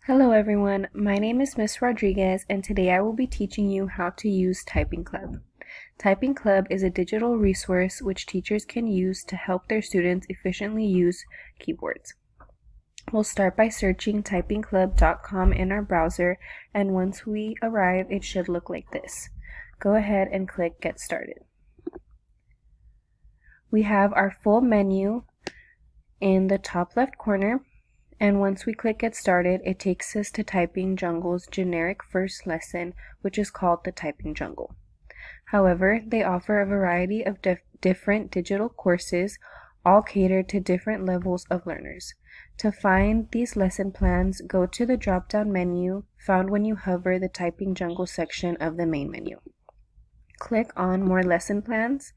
Hello everyone, my name is Miss Rodriguez and today I will be teaching you how to use Typing Club. Typing Club is a digital resource which teachers can use to help their students efficiently use keyboards. We'll start by searching typingclub.com in our browser, and once we arrive it should look like this. Go ahead and click Get Started. We have our full menu in the top left corner. And once we click Get Started, it takes us to Typing Jungle's generic first lesson, which is called the Typing Jungle. However, they offer a variety of different digital courses, all catered to different levels of learners. To find these lesson plans, go to the drop-down menu found when you hover the Typing Jungle section of the main menu. Click on More Lesson Plans,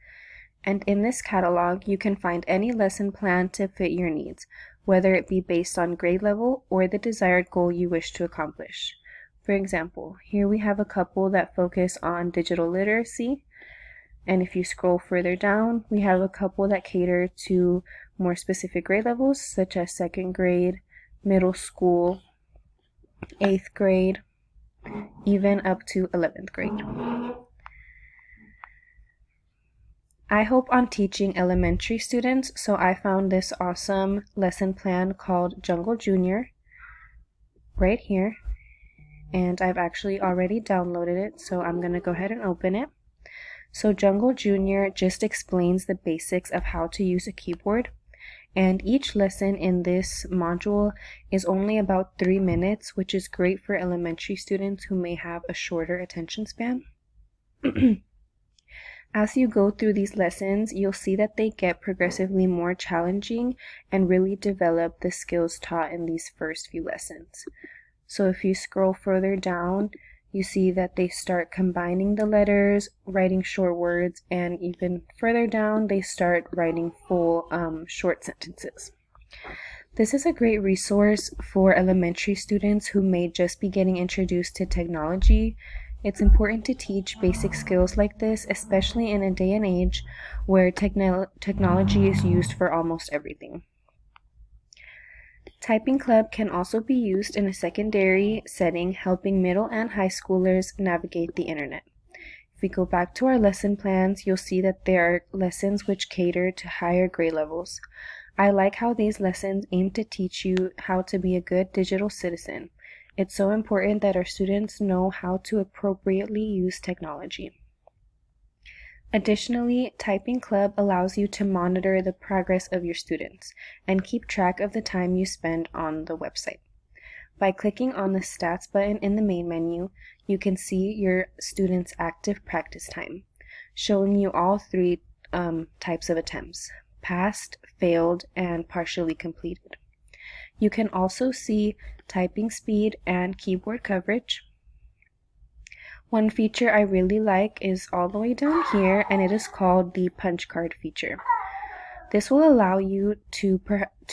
and in this catalog, you can find any lesson plan to fit your needs, whether it be based on grade level or the desired goal you wish to accomplish. For example, here we have a couple that focus on digital literacy, and if you scroll further down, we have a couple that cater to more specific grade levels, such as 2nd grade, middle school, 8th grade, even up to 11th grade. I hope on teaching elementary students, so I found this awesome lesson plan called Jungle Junior right here, and I've actually already downloaded it, so I'm going to go ahead and open it. So Jungle Junior just explains the basics of how to use a keyboard, and each lesson in this module is only about 3 minutes, which is great for elementary students who may have a shorter attention span. As you go through these lessons, you'll see that they get progressively more challenging and really develop the skills taught in these first few lessons. So if you scroll further down, you see that they start combining the letters, writing short words, and even further down, they start writing full short sentences. This is a great resource for elementary students who may just be getting introduced to technology. It's important to teach basic skills like this, especially in a day and age where technology is used for almost everything. Typing Club can also be used in a secondary setting, helping middle and high schoolers navigate the internet. If we go back to our lesson plans, you'll see that there are lessons which cater to higher grade levels. I like how these lessons aim to teach you how to be a good digital citizen. It's so important that our students know how to appropriately use technology. Additionally, Typing Club allows you to monitor the progress of your students and keep track of the time you spend on the website. By clicking on the Stats button in the main menu, you can see your students' active practice time, showing you all 3 types of attempts: passed, failed, and partially completed. You can also see typing speed and keyboard coverage. One feature I really like is all the way down here, and it is called the punch card feature. This will allow you to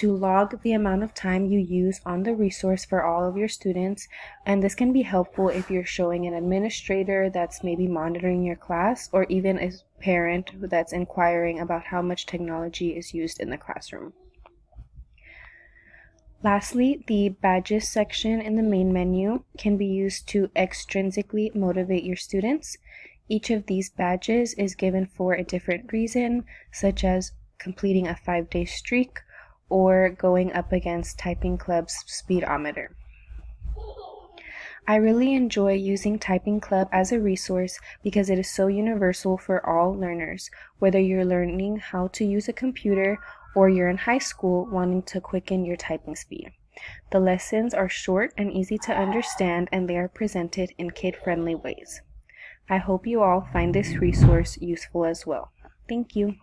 log the amount of time you use on the resource for all of your students, and this can be helpful if you're showing an administrator that's maybe monitoring your class, or even a parent that's inquiring about how much technology is used in the classroom. Lastly, the badges section in the main menu can be used to extrinsically motivate your students. Each of these badges is given for a different reason, such as completing a 5-day streak or going up against Typing Club's speedometer. I really enjoy using Typing Club as a resource because it is so universal for all learners, whether you're learning how to use a computer or you're in high school wanting to quicken your typing speed. The lessons are short and easy to understand, and they are presented in kid-friendly ways. I hope you all find this resource useful as well. Thank you.